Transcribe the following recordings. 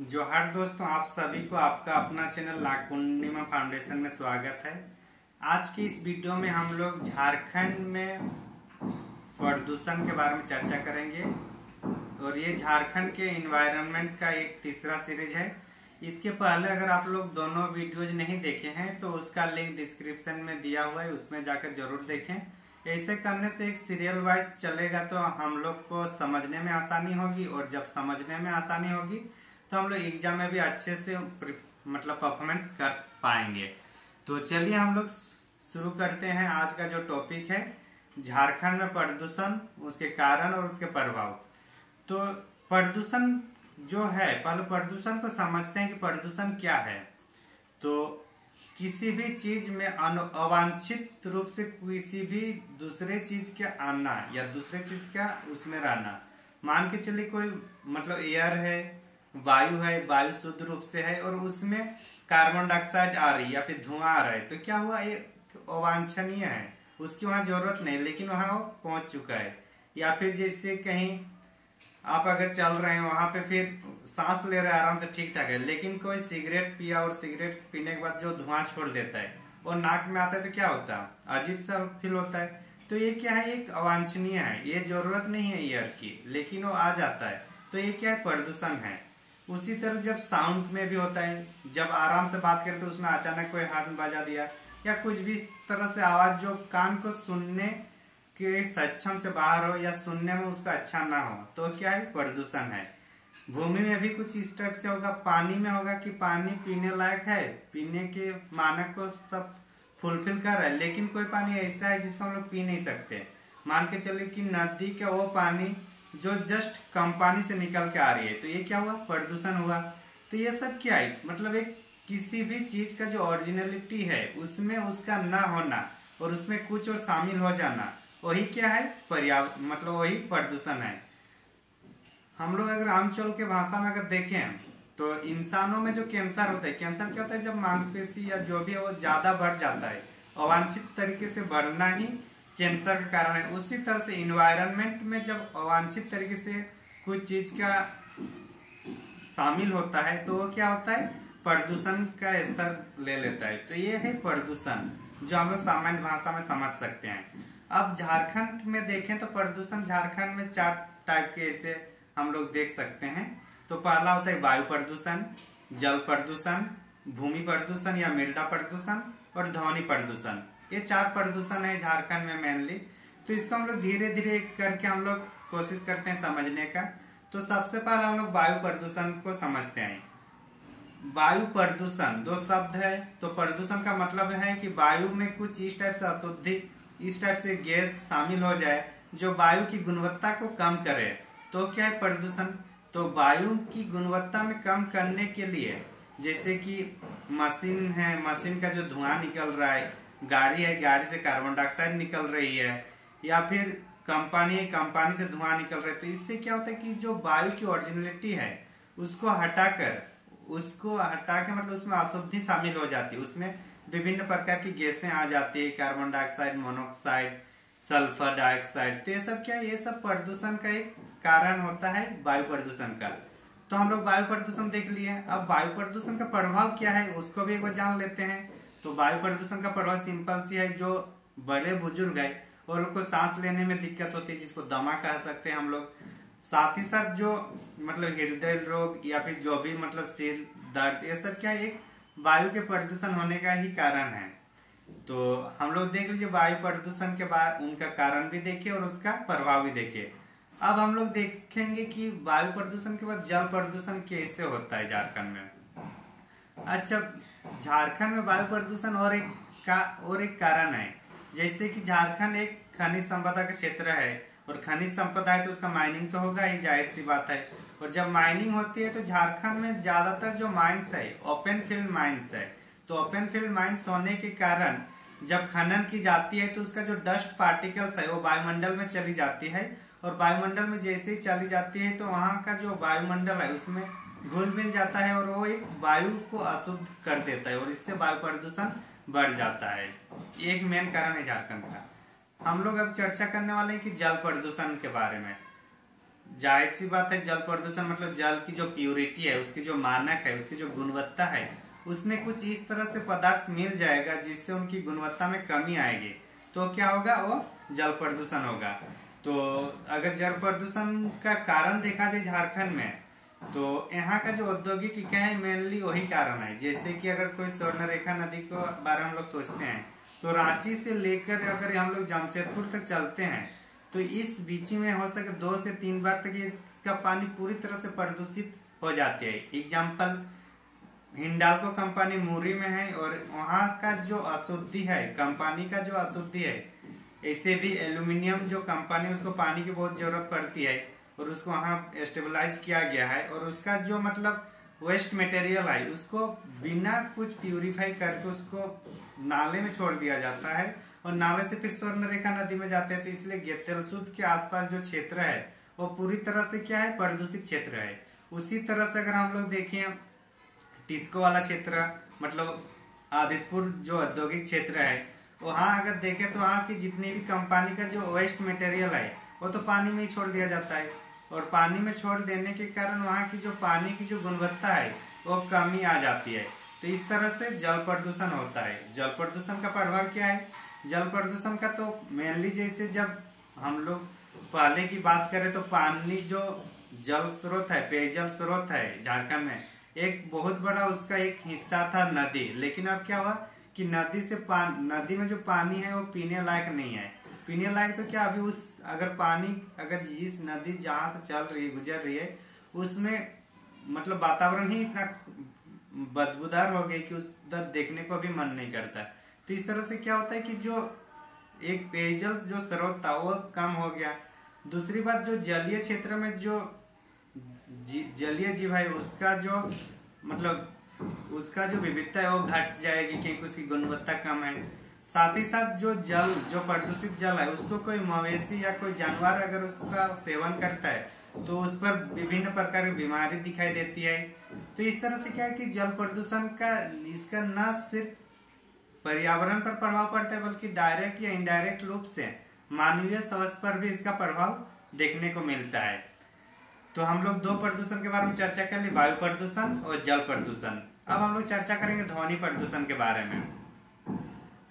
जोहार दोस्तों, आप सभी को आपका अपना चैनल लाख पूर्णिमा फाउंडेशन में स्वागत है। आज की इस वीडियो में हम लोग झारखंड में प्रदूषण के बारे में चर्चा करेंगे और ये झारखंड के एनवायरनमेंट का एक तीसरा सीरीज है। इसके पहले अगर आप लोग दोनों वीडियोज नहीं देखे हैं तो उसका लिंक डिस्क्रिप्शन में दिया हुआ है, उसमें जाकर जरूर देखें। ऐसे करने से एक सीरियल वाइज चलेगा तो हम लोग को समझने में आसानी होगी और जब समझने में आसानी होगी तो हम लोग एग्जाम में भी अच्छे से परफॉर्मेंस कर पाएंगे। तो चलिए हम लोग शुरू करते हैं। आज का जो टॉपिक है झारखंड में प्रदूषण, उसके कारण और उसके प्रभाव। तो प्रदूषण जो है, पहले प्रदूषण को समझते हैं कि प्रदूषण क्या है। तो किसी भी चीज में अवांछित रूप से किसी भी दूसरे चीज के आना या दूसरे चीज का उसमें रहना। मान के चलिए कोई एयर है, वायु है, वायु शुद्ध रूप से है और उसमें कार्बन डाइऑक्साइड आ रही है या फिर धुआं आ रहा है, तो क्या हुआ, ये अवांछनीय है, उसकी वहां जरूरत नहीं, लेकिन वहां वो पहुंच चुका है। या फिर जैसे कहीं आप अगर चल रहे हैं वहां पे फिर सांस ले रहे हैं आराम से ठीक ठाक है, लेकिन कोई सिगरेट पिया और सिगरेट पीने के बाद जो धुआं छोड़ देता है और नाक में आता है तो क्या होता है, अजीब सा फील होता है। तो ये क्या है, एक अवांछनीय है, ये जरूरत नहीं है एयर की, लेकिन वो आ जाता है, तो ये क्या है, प्रदूषण है। उसी तरह जब साउंड में भी होता है, जब आराम से बात करें तो उसमें अचानक कोई हॉर्न बजा दिया या कुछ भी तरह से आवाज जो कान को सुनने के सक्षम से बाहर हो या सुनने में उसका अच्छा ना हो, तो क्या है, प्रदूषण है। भूमि में भी कुछ इस टाइप से होगा, पानी में होगा कि पानी पीने लायक है, पीने के मानक को सब फुलफिल कर रहा है, लेकिन कोई पानी ऐसा है जिसको हम लोग पी नहीं सकते। मान के चलिए कि नदी का वो पानी जो जस्ट कम पानी से निकल के आ रही है, तो ये क्या हुआ, प्रदूषण हुआ। तो ये सब क्या है, एक किसी भी चीज का जो ओरिजिनलिटी है उसमें उसका ना होना और उसमें कुछ और शामिल हो जाना, वही क्या है, पर्यावरण, वही प्रदूषण है। हम लोग अगर आमचल के भाषा में अगर देखें तो इंसानों में जो कैंसर होता है, कैंसर क्या होता है, जब मांसपेशी या जो भी है वो ज्यादा बढ़ जाता है, अवांछित तरीके से बढ़ना ही कैंसर का कारण है। उसी तरह से इन्वायरमेंट में जब अवांछित तरीके से कुछ चीज का शामिल होता है तो वो क्या होता है, प्रदूषण का स्तर ले लेता है। तो ये है प्रदूषण जो हम लोग सामान्य भाषा में समझ सकते हैं। अब झारखंड में देखें तो प्रदूषण झारखंड में 4 टाइप के ऐसे हम लोग देख सकते हैं। तो पहला होता है वायु प्रदूषण, जल प्रदूषण, भूमि प्रदूषण या मृदा प्रदूषण और ध्वनि प्रदूषण। ये 4 प्रदूषण है झारखंड में मेनली। तो इसको हम लोग धीरे धीरे करके हम लोग कोशिश करते हैं समझने का। तो सबसे पहले हम लोग वायु प्रदूषण को समझते हैं। वायु प्रदूषण 2 शब्द है। तो प्रदूषण का मतलब है कि वायु में कुछ इस टाइप से अशुद्धि, इस टाइप से गैस शामिल हो जाए जो वायु की गुणवत्ता को कम करे, तो क्या है, प्रदूषण। तो वायु की गुणवत्ता में कम करने के लिए जैसे कि मशीन है, मशीन का जो धुआं निकल रहा है, गाड़ी है, गाड़ी से कार्बन डाइऑक्साइड निकल रही है, या फिर कंपनी है, कंपनी से धुआं निकल रहा है, तो इससे क्या होता है कि जो वायु की ओरिजिनलिटी है उसको हटाकर उसमें अशुद्धि शामिल हो जाती है, उसमें विभिन्न प्रकार की गैसें आ जाती है, carbon dioxide, monoxide, sulphur dioxide. तो ये सब क्या है, ये सब प्रदूषण का एक कारण होता है, वायु प्रदूषण का। तो हम लोग वायु प्रदूषण देख लिए। अब वायु प्रदूषण का प्रभाव क्या है उसको भी एक बार जान लेते हैं। तो वायु प्रदूषण का प्रभाव सिंपल सी है, जो बड़े बुजुर्ग है और लोग को सांस लेने में दिक्कत होती है, जिसको दमा कह सकते हैं हम लोग। साथ ही साथ जो हृदय रोग या फिर जो भी सिर दर्द, ये सब क्या एक वायु के प्रदूषण होने का ही कारण है। तो हम लोग देख लीजिए वायु प्रदूषण के बाद उनका कारण भी देखिए और उसका प्रभाव भी देखिए। अब हम लोग देखेंगे कि वायु प्रदूषण के बाद जल प्रदूषण कैसे होता है झारखंड में। अच्छा, झारखंड में वायु प्रदूषण और एक कारण है। जैसे कि झारखंड एक खनिज संपदा का क्षेत्र है और खनिज संपदा है तो उसका माइनिंग तो होगा ही, जाहिर सी बात है। और जब माइनिंग होती है तो झारखंड में ज्यादातर जो माइंस है ओपन फील्ड माइंस है। तो ओपन फील्ड माइंस होने के कारण जब खनन की जाती है तो उसका जो डस्ट पार्टिकल्स है वो वायुमंडल में चली जाती है, और वायुमंडल में जैसे ही चली जाती है तो वहाँ का जो वायुमंडल है उसमें घुल मिल जाता है और वो एक वायु को अशुद्ध कर देता है और इससे वायु प्रदूषण बढ़ जाता है। एक मेन कारण है झारखंड का। हम लोग अब चर्चा करने वाले हैं कि जल प्रदूषण के बारे में। जाहिर सी बात है, जल प्रदूषण मतलब जल की जो प्योरिटी है, उसकी जो मानक है, उसकी जो गुणवत्ता है, उसमें कुछ इस तरह से पदार्थ मिल जाएगा जिससे उनकी गुणवत्ता में कमी आएगी, तो क्या होगा, वो जल प्रदूषण होगा। तो अगर जल प्रदूषण का कारण देखा जाए झारखंड में, तो यहाँ का जो औद्योगिक इकाई है मेनली वही कारण है। जैसे कि अगर कोई स्वर्णरेखा नदी को बारे में हम लोग सोचते हैं, तो रांची से लेकर अगर हम लोग जमशेदपुर तक चलते हैं, तो इस बीच में हो सके 2 से 3 बार तक इसका पानी पूरी तरह से प्रदूषित हो जाती है। एग्जाम्पल, हिंडाल्को कंपनी मुरी में है, और वहाँ का जो अशुद्धि है, कंपनी का जो अशुद्धि है, ऐसे भी एल्यूमिनियम जो कंपनी, उसको पानी की बहुत जरूरत पड़ती है, और उसको वहाँ स्टेबलाइज किया गया है, और उसका जो मतलब वेस्ट मटेरियल है, उसको बिना कुछ प्यूरिफाई करके उसको नाले में छोड़ दिया जाता है, और नाले से फिर स्वर्णरेखा नदी में जाते हैं। तो इसलिए गेतलसूद के आसपास जो क्षेत्र है वो पूरी तरह से क्या है, प्रदूषित क्षेत्र है। उसी तरह से अगर हम लोग देखें टिस्को वाला क्षेत्र, मतलब आदितपुर जो औद्योगिक क्षेत्र है, वहाँ अगर देखें तो वहाँ की जितनी भी कंपनी का जो वेस्ट मटेरियल है वो तो पानी में ही छोड़ दिया जाता है, और पानी में छोड़ देने के कारण वहाँ की जो पानी की जो गुणवत्ता है वो कमी आ जाती है। तो इस तरह से जल प्रदूषण होता है। जल प्रदूषण का प्रभाव क्या है? जल प्रदूषण का तो मेनली जैसे जब हम लोग पहले की बात करें तो पानी जो जल स्रोत है, पेयजल स्रोत है झारखंड में, एक बहुत बड़ा उसका एक हिस्सा था नदी। लेकिन अब क्या हुआ कि नदी में जो पानी है वो पीने लायक नहीं है। पीने लायक तो क्या, अभी उस अगर इस नदी जहाँ से चल रही है, गुजर रही है, उसमें मतलब वातावरण ही इतना बदबूदार हो गई कि उस देखने को भी मन नहीं करता। तो इस तरह से क्या होता है कि जो एक पेयजल जो स्रोत था वो कम हो गया। दूसरी बात, जो जलीय क्षेत्र में जो जलीय जीव है उसका जो मतलब उसका जो विविधता है वो घट जाएगी, क्योंकि उसकी गुणवत्ता कम है। साथ ही साथ जो प्रदूषित जल है उसको कोई मवेशी या कोई जानवर अगर उसका सेवन करता है तो उस पर विभिन्न प्रकार की बीमारी दिखाई देती है। तो इस तरह से क्या है कि जल प्रदूषण का इसका न सिर्फ पर्यावरण पर प्रभाव पड़ता है, बल्कि डायरेक्ट या इनडायरेक्ट रूप से मानवीय स्वास्थ्य पर भी इसका प्रभाव देखने को मिलता है। तो हम लोग 2 प्रदूषण के बारे में चर्चा कर ली, वायु प्रदूषण और जल प्रदूषण। अब हम लोग चर्चा करेंगे ध्वनि प्रदूषण के बारे में।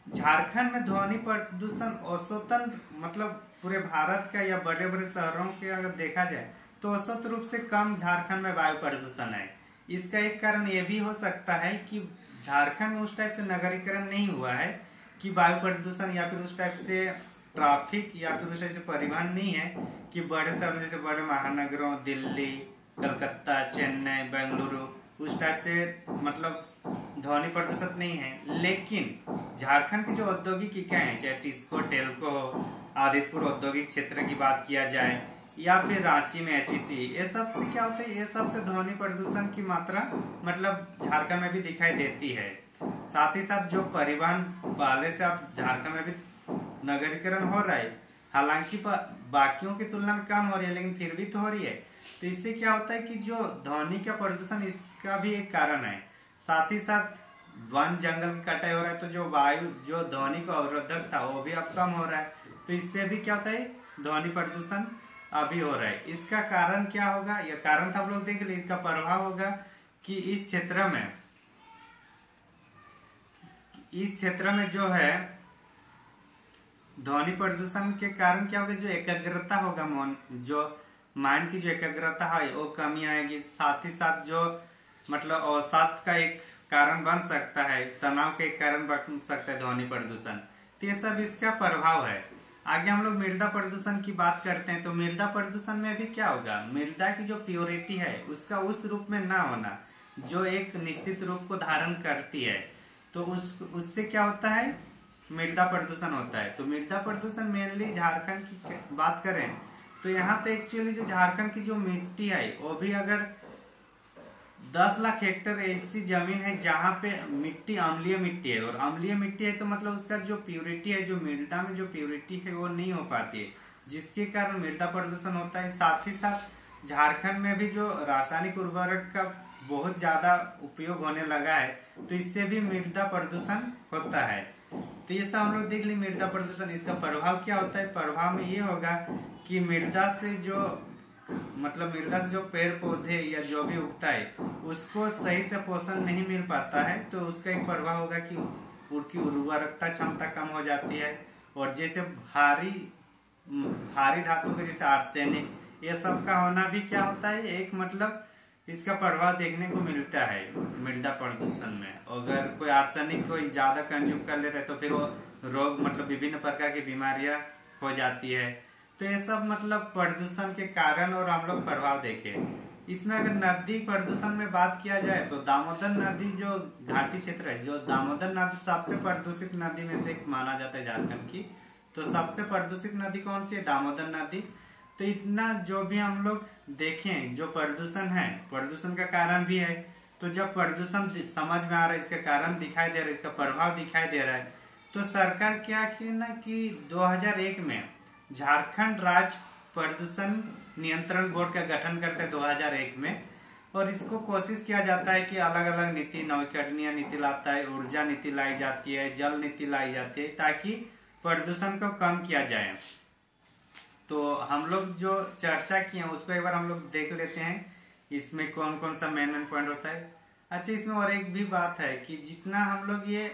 झारखंड में ध्वनि प्रदूषण औसतन मतलब पूरे भारत का या बड़े बड़े शहरों के अगर देखा जाए तो औसत रूप से कम झारखंड में वायु प्रदूषण है। इसका एक कारण ये भी हो सकता है कि झारखंड में उस टाइप से नगरीकरण नहीं हुआ है कि वायु प्रदूषण या फिर उस टाइप से ट्रैफिक या फिर उस टाइप से परिवहन नहीं है कि बड़े शहर जैसे बड़े महानगरों दिल्ली, कलकत्ता, चेन्नई, बेंगलुरु उस टाइप से मतलब ध्वनि प्रदूषण नहीं है। लेकिन झारखंड की जो औद्योगिक इकाई है, चाहे टिस्को, टेल्को, आदितपुर औद्योगिक क्षेत्र की बात किया जाए या फिर रांची में HEC, ये सब से क्या होता है, ये सब से ध्वनि प्रदूषण की मात्रा मतलब झारखंड में भी दिखाई देती है। साथ ही साथ जो परिवहन पहले से अब झारखंड में भी नगरीकरण हो रहा है, हालांकि बाकियों की तुलना में कम हो रही है, लेकिन फिर भी तो हो रही है। तो इससे क्या होता है कि जो ध्वनि का प्रदूषण इसका भी एक कारण है। साथ ही साथ वन जंगल की कटाई हो रहा है, तो जो वायु जो ध्वनि को अवरोधक था वो भी अब कम हो रहा है। तो इससे भी क्या होता है, ध्वनि प्रदूषण अभी हो रहा है। इसका कारण क्या होगा, यह कारण तो हम लोग देख लिए। इसका प्रभाव होगा कि इस क्षेत्र में जो है ध्वनि प्रदूषण के कारण क्या होगा, जो एकाग्रता होगा, जो माइंड की जो एकाग्रता है वो कमी आएगी। साथ ही साथ जो मतलब अवसाद का एक कारण बन सकता है, तनाव का एक कारण बन सकता है ध्वनि प्रदूषण। तो ये सब इसका प्रभाव है। आगे हम लोग मृदा प्रदूषण की बात करते हैं। तो मृदा प्रदूषण में भी क्या होगा, मृदा की जो प्योरिटी है उसका उस रूप में ना होना जो एक निश्चित रूप को धारण करती है, तो उससे क्या होता है, मृदा प्रदूषण होता है। तो मृदा प्रदूषण मेनली झारखंड की बात करें तो यहाँ तो एक्चुअली जो झारखंड की जो मिट्टी है वो भी अगर 10 लाख हेक्टेयर ऐसी जमीन है जहाँ पे मिट्टी अम्लीय मिट्टी है, और अम्लीय मिट्टी है तो मतलब उसका जो प्योरिटी है, जो मृदा में जो प्योरिटी है वो नहीं हो पाती है, जिसके कारण मृदा प्रदूषण होता है। साथ ही साथ झारखंड में भी जो रासायनिक उर्वरक का बहुत ज्यादा उपयोग होने लगा है, तो इससे भी मृदा प्रदूषण होता है। तो ये सब हम लोग देख ली मृदा प्रदूषण। इसका प्रभाव क्या होता है, प्रभाव में ये होगा कि मृदा से जो मतलब मृदा से जो पेड़ पौधे या जो भी उगता है उसको सही से पोषण नहीं मिल पाता है, तो उसका एक प्रभाव होगा कि उनकी उर्वरकता क्षमता कम हो जाती है। और जैसे भारी धातु के जैसे आर्सेनिक, ये सब का होना भी क्या होता है, एक मतलब इसका प्रभाव देखने को मिलता है मृदा प्रदूषण में। अगर कोई आर्सेनिक को ज्यादा कंज्यूम कर लेता है तो फिर वो रोग मतलब विभिन्न प्रकार की बीमारियां हो जाती है। तो ये सब मतलब प्रदूषण के कारण और हम लोग प्रभाव देखें। इसमें अगर नदी प्रदूषण में बात किया जाए तो दामोदर नदी जो घाटी क्षेत्र है, जो दामोदर नदी सबसे प्रदूषित नदी में से एक माना जाता है झारखंड की। तो सबसे प्रदूषित नदी कौन सी है? दामोदर नदी। तो इतना जो भी हम लोग देखें, जो प्रदूषण है, प्रदूषण का कारण भी है। तो जब प्रदूषण समझ में आ रहा है, इसका कारण दिखाई दे रहा है, इसका प्रभाव दिखाई दे रहा है, तो सरकार क्या की ना कि 2001 में झारखंड राज्य प्रदूषण नियंत्रण बोर्ड का गठन करते हैं 2001 में। और इसको कोशिश किया जाता है कि अलग अलग नीति, नवीकरणीय नीति लाता है, ऊर्जा नीति लाई जाती है, जल नीति लाई जाती है, ताकि प्रदूषण को कम किया जाए। तो हम लोग जो चर्चा किए उसको एक बार हम लोग देख लेते हैं, इसमें कौन कौन सा मेन पॉइंट होता है। अच्छा, इसमें और एक भी बात है कि जितना हम लोग ये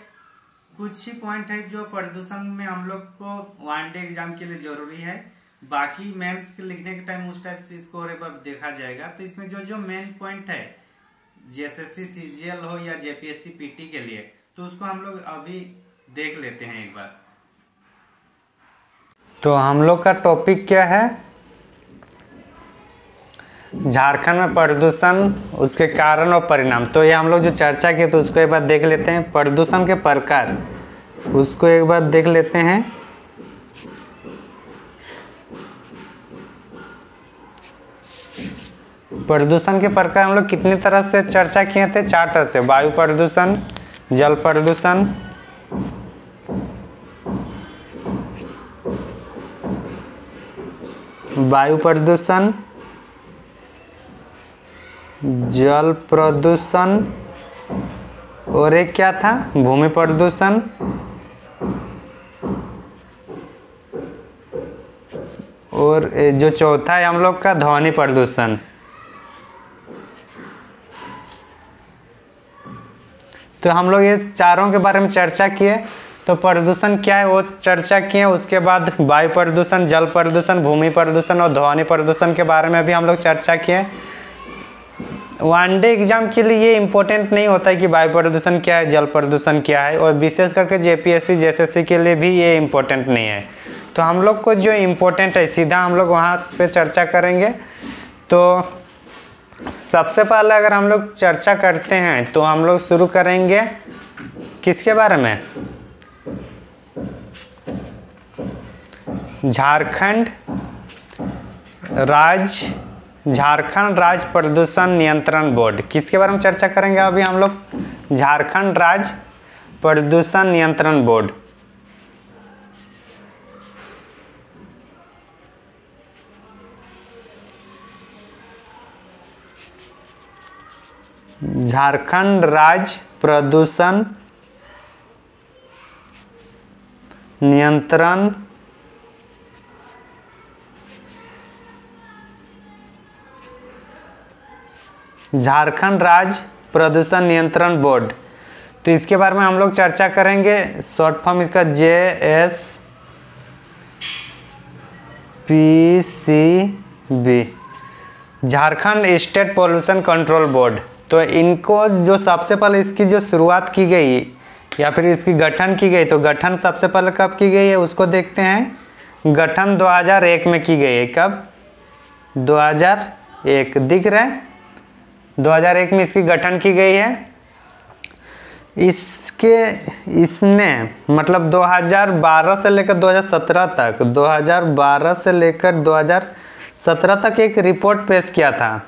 कुछ ही पॉइंट है जो प्रदूषण में हम लोग को वन डे एग्जाम के लिए जरूरी है, बाकी मेंस के लिखने के टाइम उस टाइप से इसको और एक बार देखा जाएगा। तो इसमें जो जो मेन पॉइंट है जेएसएससी सीजीएल हो या जेपीएससी पीटी के लिए, तो उसको हम लोग अभी देख लेते हैं एक बार। तो हम लोग का टॉपिक क्या है? झारखंड में प्रदूषण, उसके कारण और परिणाम। तो ये हम लोग जो चर्चा की तो उसको एक बार देख लेते हैं। प्रदूषण के प्रकार, उसको एक बार देख लेते हैं। प्रदूषण के प्रकार हम लोग कितनी तरह से चर्चा किए थे? 4 तरह से। वायु प्रदूषण, जल प्रदूषण, वायु प्रदूषण, जल प्रदूषण, और एक क्या था? भूमि प्रदूषण, और जो चौथा है हम लोग का ध्वनि प्रदूषण। तो हम लोग ये चारों के बारे में चर्चा किए। तो प्रदूषण क्या है वो चर्चा किए। उसके बाद वायु प्रदूषण, जल प्रदूषण, भूमि प्रदूषण और ध्वनि प्रदूषण के बारे में भी हम लोग चर्चा किए। वन डे एग्जाम के लिए ये इम्पोर्टेंट नहीं होता है कि वायु प्रदूषण क्या है, जल प्रदूषण क्या है, और विशेष करके जेपीएससी जेएसएससी के लिए भी ये इम्पोर्टेंट नहीं है। तो हम लोग को जो इम्पोर्टेंट है सीधा हम लोग वहाँ पे चर्चा करेंगे। तो सबसे पहले अगर हम लोग चर्चा करते हैं तो हम लोग शुरू करेंगे किसके बारे में? झारखंड राज्य प्रदूषण नियंत्रण बोर्ड। किसके बारे में चर्चा करेंगे अभी हम लोग? झारखंड राज्य प्रदूषण नियंत्रण बोर्ड। झारखंड राज्य प्रदूषण नियंत्रण झारखंड राज्य प्रदूषण नियंत्रण बोर्ड। तो इसके बारे में हम लोग चर्चा करेंगे। शॉर्ट फॉर्म इसका JSPCB, Jharkhand state pollution control board. तो इनको जो सबसे पहले इसकी जो शुरुआत की गई या फिर इसकी गठन की गई, तो गठन सबसे पहले कब की गई है उसको देखते हैं। गठन 2001 में की गई है। कब? 2001 दिख रहा है, 2001 में इसकी गठन की गई है। इसने मतलब 2012 से लेकर 2017 तक, 2012 से लेकर 2017 तक एक रिपोर्ट पेश किया था,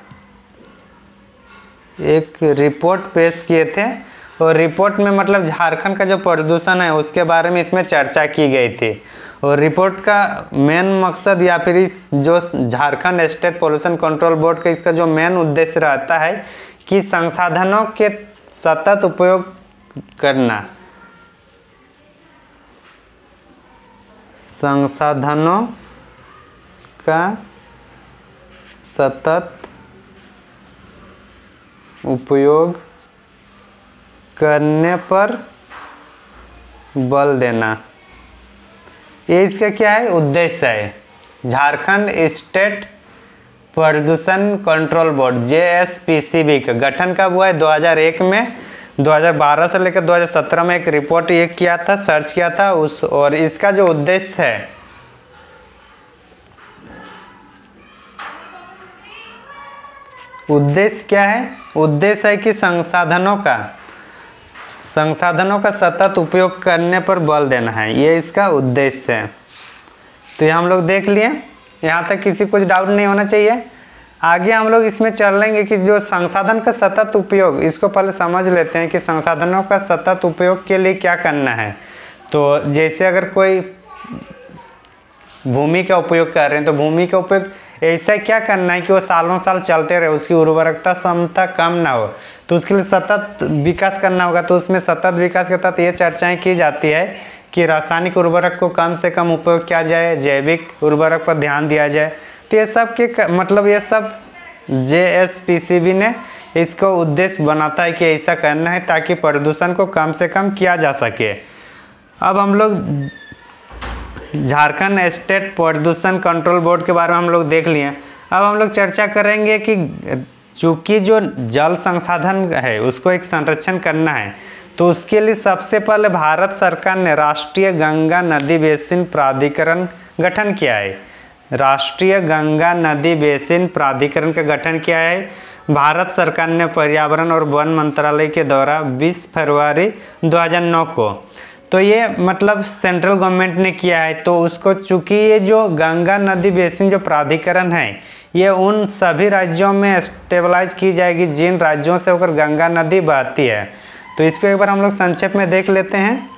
एक रिपोर्ट पेश किए थे। और रिपोर्ट में मतलब झारखंड का जो प्रदूषण है उसके बारे में इसमें चर्चा की गई थी। और रिपोर्ट का मेन मकसद या फिर इस जो Jharkhand state pollution control board का इसका जो मेन उद्देश्य रहता है कि संसाधनों के सतत उपयोग करना, संसाधनों का सतत उपयोग करने पर बल देना, ये इसका क्या है उद्देश्य है। झारखंड स्टेट प्रदूषण कंट्रोल बोर्ड JSPCB का गठन कब हुआ है 2001 में। 2012 से लेकर 2017 में एक रिपोर्ट ये किया था, सर्च किया था उस, और इसका जो उद्देश्य है उद्देश्य क्या है, उद्देश्य है कि संसाधनों का सतत उपयोग करने पर बल देना है, ये इसका उद्देश्य है। तो ये हम लोग देख लिए, यहाँ तक किसी कुछ डाउट नहीं होना चाहिए। आगे हम लोग इसमें चल लेंगे कि जो संसाधन का सतत उपयोग, इसको पहले समझ लेते हैं कि संसाधनों का सतत उपयोग के लिए क्या करना है। तो जैसे अगर कोई भूमि का उपयोग कर रहे हैं तो भूमि का उपयोग ऐसा क्या करना है कि वो सालों साल चलते रहे, उसकी उर्वरकता क्षमता कम ना हो, तो उसके लिए सतत विकास करना होगा। तो उसमें सतत विकास के तहत ये चर्चाएं की जाती है कि रासायनिक उर्वरक को कम से कम उपयोग किया जाए, जैविक उर्वरक पर ध्यान दिया जाए। तो ये सब के मतलब ये सब JSPCB ने इसको उद्देश्य बनाता है कि ऐसा करना है ताकि प्रदूषण को कम से कम किया जा सके। अब हम लोग झारखंड स्टेट प्रदूषण कंट्रोल बोर्ड के बारे में हम लोग देख लिए। अब हम लोग चर्चा करेंगे कि चूँकि जो जल संसाधन है उसको एक संरक्षण करना है, तो उसके लिए सबसे पहले भारत सरकार ने राष्ट्रीय गंगा नदी बेसिन प्राधिकरण गठन किया है। राष्ट्रीय गंगा नदी बेसिन प्राधिकरण का गठन किया है भारत सरकार ने पर्यावरण और वन मंत्रालय के द्वारा 20 फरवरी 2009 को। तो ये मतलब सेंट्रल गवर्नमेंट ने किया है। तो उसको चूँकि ये जो गंगा नदी बेसिन जो प्राधिकरण है ये उन सभी राज्यों में स्टेबलाइज की जाएगी जिन राज्यों से होकर गंगा नदी बहती है। तो इसको एक बार हम लोग संक्षेप में देख लेते हैं।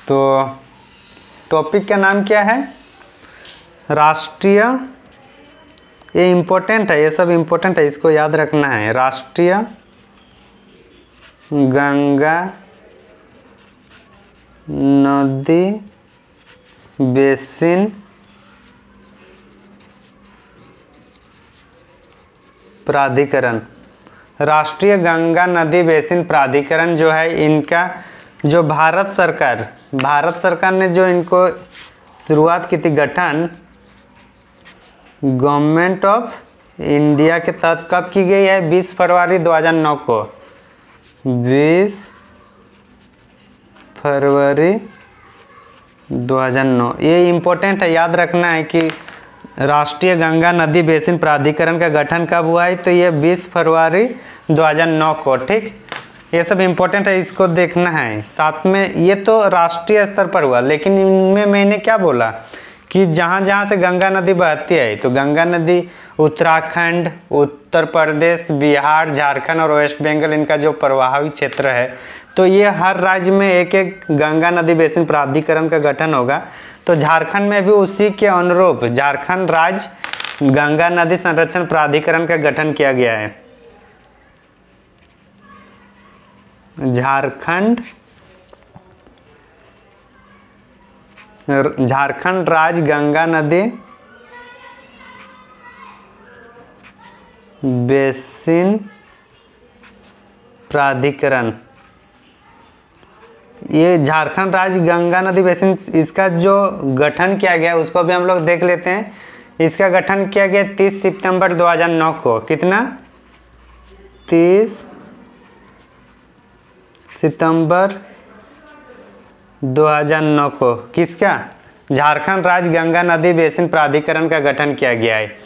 तो टॉपिक का नाम क्या है, राष्ट्रीय, ये इम्पोर्टेंट है, ये सब इम्पोर्टेंट है, इसको याद रखना है। राष्ट्रीय गंगा नदी बेसिन प्राधिकरण। राष्ट्रीय गंगा नदी बेसिन प्राधिकरण जो है इनका जो भारत सरकार ने जो इनको शुरुआत की थी गठन गवर्नमेंट ऑफ इंडिया के तहत कब की गई है 20 फरवरी 2009 को। 20 फरवरी 2009 ये इम्पोर्टेंट है, याद रखना है कि राष्ट्रीय गंगा नदी बेसिन प्राधिकरण का गठन कब हुआ है, तो ये 20 फरवरी 2009 को। ठीक, ये सब इम्पोर्टेंट है, इसको देखना है। साथ में ये तो राष्ट्रीय स्तर पर हुआ, लेकिन इनमें मैंने क्या बोला कि जहाँ जहाँ से गंगा नदी बहती है, तो गंगा नदी उत्तराखंड, उत्तर प्रदेश, बिहार, झारखंड और वेस्ट बंगाल इनका जो प्रवाही क्षेत्र है, तो ये हर राज्य में एक एक गंगा नदी बेसिन प्राधिकरण का गठन होगा। तो झारखंड में भी उसी के अनुरूप झारखंड राज्य गंगा नदी संरक्षण प्राधिकरण का गठन किया गया है। झारखंड राज्य गंगा नदी बेसिन प्राधिकरण, ये झारखंड राज्य गंगा नदी बेसिन, इसका जो गठन किया गया उसको भी हम लोग देख लेते हैं। इसका गठन किया गया 30 सितंबर 2009 को। कितना, 30 सितंबर 2009 को किसका, झारखंड राज्य गंगा नदी बेसिन प्राधिकरण का गठन किया गया है।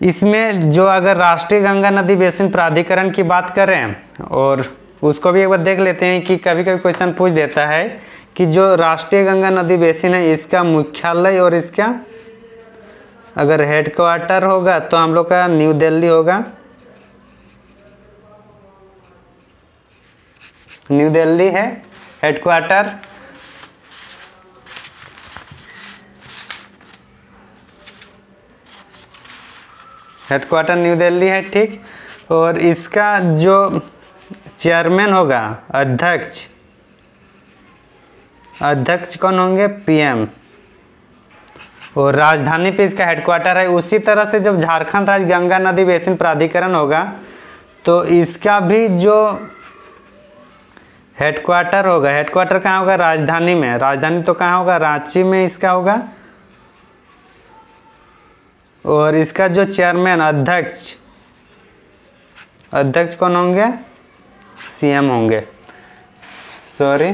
इसमें जो अगर राष्ट्रीय गंगा नदी बेसिन प्राधिकरण की बात करें, और उसको भी एक बार देख लेते हैं कि कभी कभी क्वेश्चन पूछ देता है कि जो राष्ट्रीय गंगा नदी बेसिन है इसका मुख्यालय और इसका अगर हेडक्वार्टर होगा तो हम लोग का न्यू दिल्ली होगा। न्यू दिल्ली है हेडक्वार्टर। हेडक्वार्टर न्यू दिल्ली है, ठीक। और इसका जो चेयरमैन होगा, अध्यक्ष, अध्यक्ष कौन होंगे? पीएम। और राजधानी पे इसका हेडक्वार्टर है। उसी तरह से जब झारखंड राज्य गंगा नदी बेसिन प्राधिकरण होगा तो इसका भी जो हेडक्वार्टर होगा, हेडक्वार्टर कहाँ होगा? राजधानी में। राजधानी तो कहाँ होगा? रांची में इसका होगा। और इसका जो चेयरमैन, अध्यक्ष कौन होंगे? सीएम होंगे। सॉरी,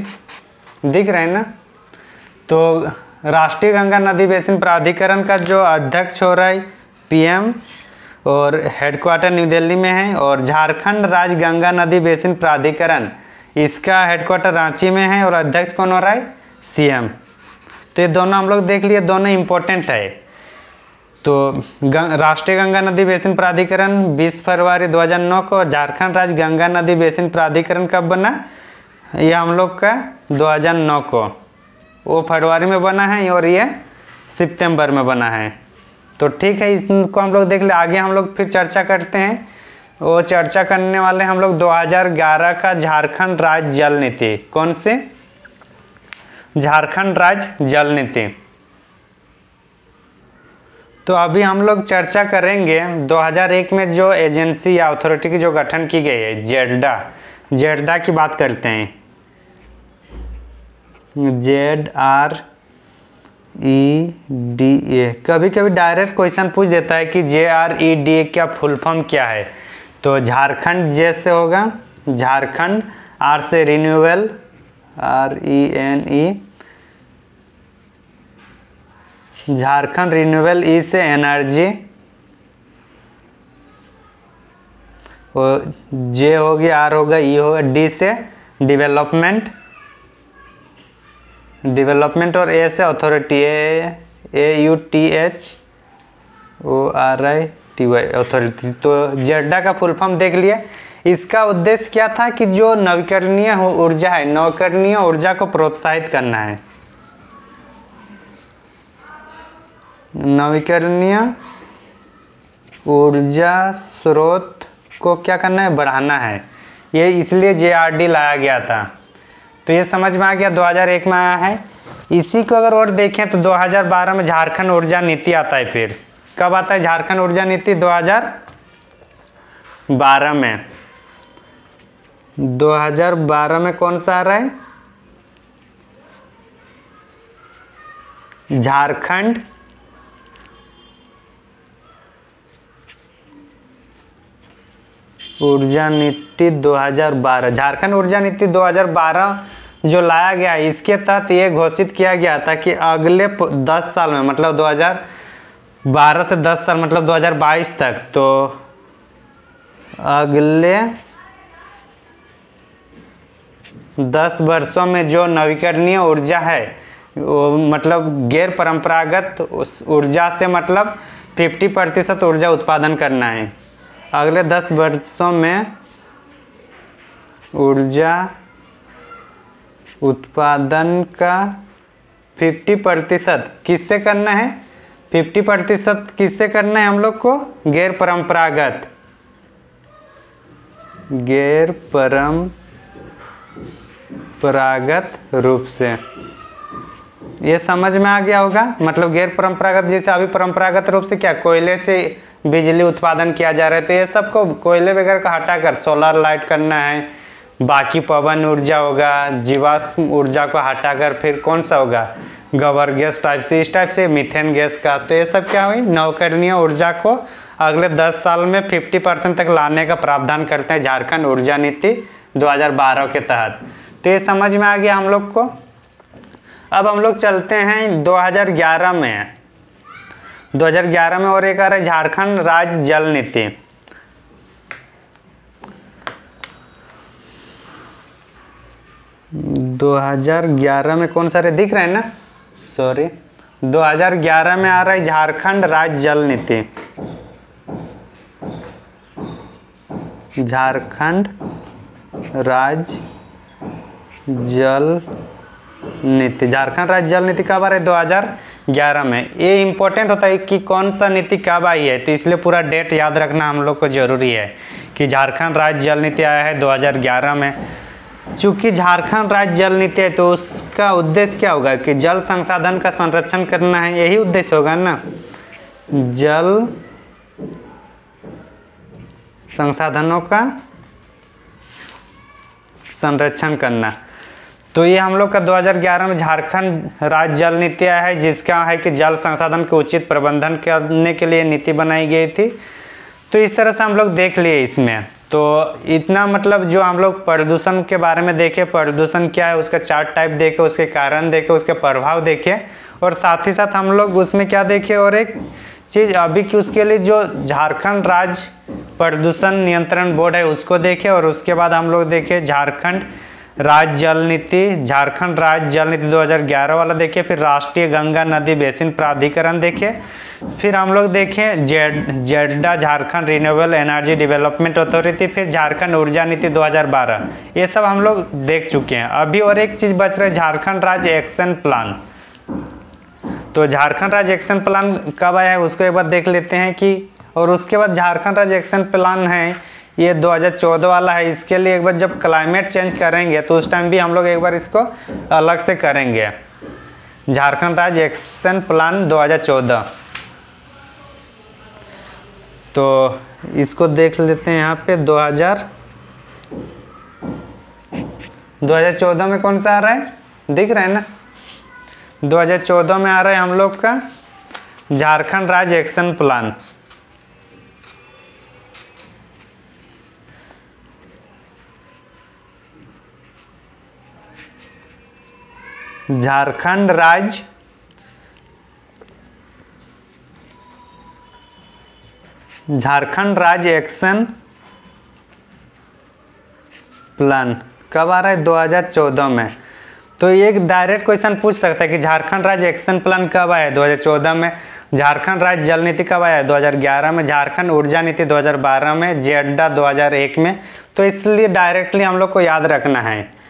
दिख रहे हैं ना? तो राष्ट्रीय गंगा नदी बेसिन प्राधिकरण का जो अध्यक्ष हो रहा है पीएम, और हेडक्वार्टर न्यू दिल्ली में है। और झारखंड राज्य गंगा नदी बेसिन प्राधिकरण, इसका हेडक्वार्टर रांची में है और अध्यक्ष कौन हो रहा है? सीएम। तो ये दोनों हम लोग देख लिए, दोनों इम्पोर्टेंट है। तो राष्ट्रीय गंगा नदी बेसिन प्राधिकरण 20 फरवरी 2009 को, और झारखंड राज्य गंगा नदी बेसिन प्राधिकरण कब बना? ये हम लोग का 2009 को, वो फरवरी में बना है और ये सितंबर में बना है। तो ठीक है, इसको हम लोग देख ले। आगे हम लोग फिर चर्चा करते हैं। वो चर्चा करने वाले हम लोग 2011 का झारखंड राज्य जल नीति। कौन से? झारखंड राज्य जल नीति। तो अभी हम लोग चर्चा करेंगे 2001 में जो एजेंसी या अथॉरिटी की जो गठन की गई है, जेडा की बात करते हैं। ZREDA। कभी कभी डायरेक्ट क्वेश्चन पूछ देता है कि JREDA क्या फुल फॉर्म क्या है। तो झारखंड जे से होगा झारखंड, आर से रिन्यूएबल, RENE, झारखंड रिन्यूएबल, ई से एनर्जी, और जे होगी, आर होगा, ई होगा, डी से डेवलपमेंट, और ए से अथॉरिटी, AUTHORITY, अथॉरिटी। तो जेडा का फुल फॉर्म देख लिया। इसका उद्देश्य क्या था कि जो नवीकरणीय ऊर्जा है, नवीकरणीय ऊर्जा को प्रोत्साहित करना है। नवीकरणीय ऊर्जा स्रोत को क्या करना है? बढ़ाना है। ये इसलिए JRD लाया गया था। तो ये समझ में आ गया, 2001 में आया है। इसी को अगर और देखें तो 2012 में झारखंड ऊर्जा नीति आता है। फिर कब आता है झारखंड ऊर्जा नीति? 2012 में। 2012 में कौन सा आ रहा है? झारखंड ऊर्जा नीति 2012। झारखंड ऊर्जा नीति 2012 जो लाया गया, इसके तहत ये घोषित किया गया था कि अगले 10 साल में, मतलब 2012 से 10 साल मतलब 2022 तक, तो अगले 10 वर्षों में जो नवीकरणीय ऊर्जा है, वो मतलब गैर परंपरागत ऊर्जा से मतलब 50% ऊर्जा उत्पादन करना है। अगले 10 वर्षों में ऊर्जा उत्पादन का 50% किससे करना है? 50% किससे करना है हम लोग को? गैर परंपरागत रूप से। ये समझ में आ गया होगा। मतलब गैर परंपरागत, जैसे अभी परंपरागत रूप से क्या, कोयले से बिजली उत्पादन किया जा रहा है, तो ये सबको कोयले वगैरह का हटाकर सोलर लाइट करना है। बाकी पवन ऊर्जा होगा, जीवाश्म ऊर्जा को हटाकर फिर कौन सा होगा? गोबर गैस टाइप से, इस टाइप से मीथेन गैस का। तो ये सब क्या हुई? नवीकरणीय ऊर्जा को अगले 10 साल में 50% तक लाने का प्रावधान करते हैं झारखंड ऊर्जा नीति 2012 के तहत। तो ये समझ में आ गया हम लोग को। अब हम लोग चलते हैं 2011 में। 2011 में और एक आ रहा है झारखंड राज्य जल नीति। - 2011 में कौन सा दिख रहा है ना? सॉरी, 2011 में आ रहा है झारखंड राज्य जल नीति। झारखंड राज्य जल नीति। झारखंड राज्य जल नीति कब आ रहा है? 2011 में। ये इंपॉर्टेंट होता है कि कौन सा नीति कब आई है, तो इसलिए पूरा डेट याद रखना हम लोग को जरूरी है कि झारखंड राज्य जल नीति आया है 2011 में। चूंकि झारखंड राज्य जल नीति है तो उसका उद्देश्य क्या होगा कि जल संसाधन का संरक्षण करना है, यही उद्देश्य होगा ना, जल संसाधनों का संरक्षण करना। तो ये हम लोग का 2011 में झारखंड राज्य जल नीति आया है, जिसका है कि जल संसाधन के उचित प्रबंधन करने के लिए नीति बनाई गई थी। तो इस तरह से हम लोग देख लिए इसमें। तो इतना मतलब जो हम लोग प्रदूषण के बारे में देखे, प्रदूषण क्या है, उसका 4 टाइप देखे, उसके कारण देखे, उसके प्रभाव देखे, और साथ ही साथ हम लोग उसमें क्या देखे, और एक चीज़ अभी कि उसके लिए जो झारखंड राज्य प्रदूषण नियंत्रण बोर्ड है उसको देखे, और उसके बाद हम लोग देखे झारखंड राज्य जल नीति, झारखंड राज्य जल नीति 2011 वाला देखे, फिर राष्ट्रीय गंगा नदी बेसिन प्राधिकरण देखे, फिर हम लोग देखें जेडा Jharkhand renewable energy development authority, फिर झारखंड ऊर्जा नीति 2012, ये सब हम लोग देख चुके हैं। अभी और एक चीज़ बच रहा है, झारखंड राज्य एक्शन प्लान। तो झारखंड राज्य एक्शन प्लान कब आया है उसको एक बार देख लेते हैं कि, और उसके बाद झारखंड राज्य एक्शन प्लान है ये 2014 वाला है। इसके लिए एक बार जब क्लाइमेट चेंज करेंगे तो उस टाइम भी हम लोग एक बार इसको अलग से करेंगे। झारखंड राज्य एक्शन प्लान 2014, तो इसको देख लेते हैं यहाँ पे 2014 में कौन सा आ रहा है, दिख रहा है ना, 2014 में आ रहा है हम लोग का झारखंड राज्य एक्शन प्लान। झारखंड राज्य एक्शन प्लान कब आ रहा है, 2014 में। तो एक डायरेक्ट क्वेश्चन पूछ सकता है कि झारखंड राज्य एक्शन प्लान कब आया है, 2014 में। झारखंड राज्य जल नीति कब आया है, 2011 में। झारखंड ऊर्जा नीति 2012 में। जेडा 2001 में। तो इसलिए डायरेक्टली हम लोग को याद रखना है।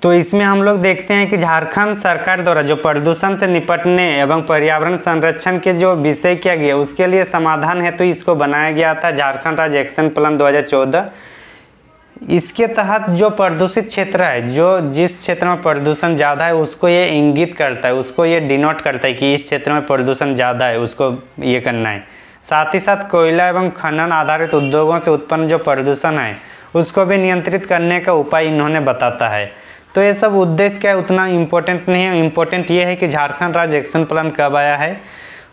तो इसमें हम लोग देखते हैं कि झारखंड सरकार द्वारा जो प्रदूषण से निपटने एवं पर्यावरण संरक्षण के जो विषय किया गया उसके लिए समाधान है, तो इसको बनाया गया था झारखंड राज्य एक्शन प्लान 2014। इसके तहत जो प्रदूषित क्षेत्र है, जो जिस क्षेत्र में प्रदूषण ज़्यादा है उसको ये इंगित करता है, उसको ये डिनोट करता है कि इस क्षेत्र में प्रदूषण ज़्यादा है, उसको ये करना है। साथ ही साथ कोयला एवं खनन आधारित उद्योगों से उत्पन्न जो प्रदूषण है उसको भी नियंत्रित करने का उपाय इन्होंने बताता है। तो ये सब उद्देश्य क्या है उतना इम्पोर्टेंट नहीं है, इम्पोर्टेंट ये है कि झारखंड राज्य एक्शन प्लान कब आया है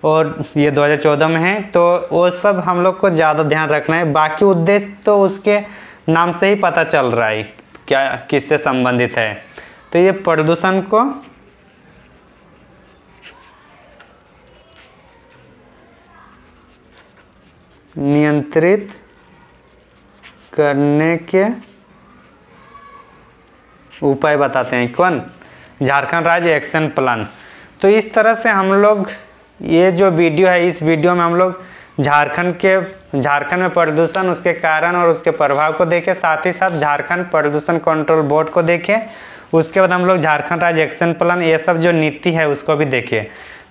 और ये 2014 में है। तो वो सब हम लोग को ज़्यादा ध्यान रखना है। बाकी उद्देश्य तो उसके नाम से ही पता चल रहा है क्या किससे संबंधित है। तो ये प्रदूषण को नियंत्रित करने के उपाय बताते हैं कौन, झारखंड राज्य एक्शन प्लान। तो इस तरह से हम लोग ये जो वीडियो है, इस वीडियो में हम लोग झारखंड में प्रदूषण, उसके कारण और उसके प्रभाव को देखें, साथ ही साथ झारखंड प्रदूषण कंट्रोल बोर्ड को देखें। उसके बाद हम लोग झारखंड राज्य एक्शन प्लान ये सब जो नीति है उसको भी देखें।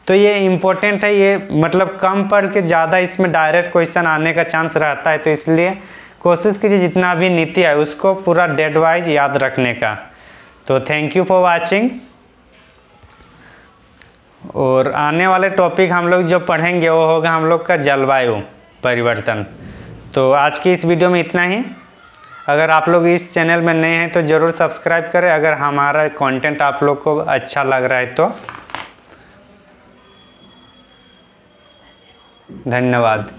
तो ये इम्पोर्टेंट है, ये मतलब कम पढ़ के ज़्यादा इसमें डायरेक्ट क्वेश्चन आने का चांस रहता है। तो इसलिए कोशिश कीजिए जितना भी नीति है उसको पूरा डेट वाइज याद रखने का। तो थैंक यू फॉर वाचिंग। और आने वाले टॉपिक हम लोग जो पढ़ेंगे वो होगा हम लोग का जलवायु परिवर्तन। तो आज की इस वीडियो में इतना ही। अगर आप लोग इस चैनल में नए हैं तो ज़रूर सब्सक्राइब करें, अगर हमारा कंटेंट आप लोग को अच्छा लग रहा है तो। धन्यवाद।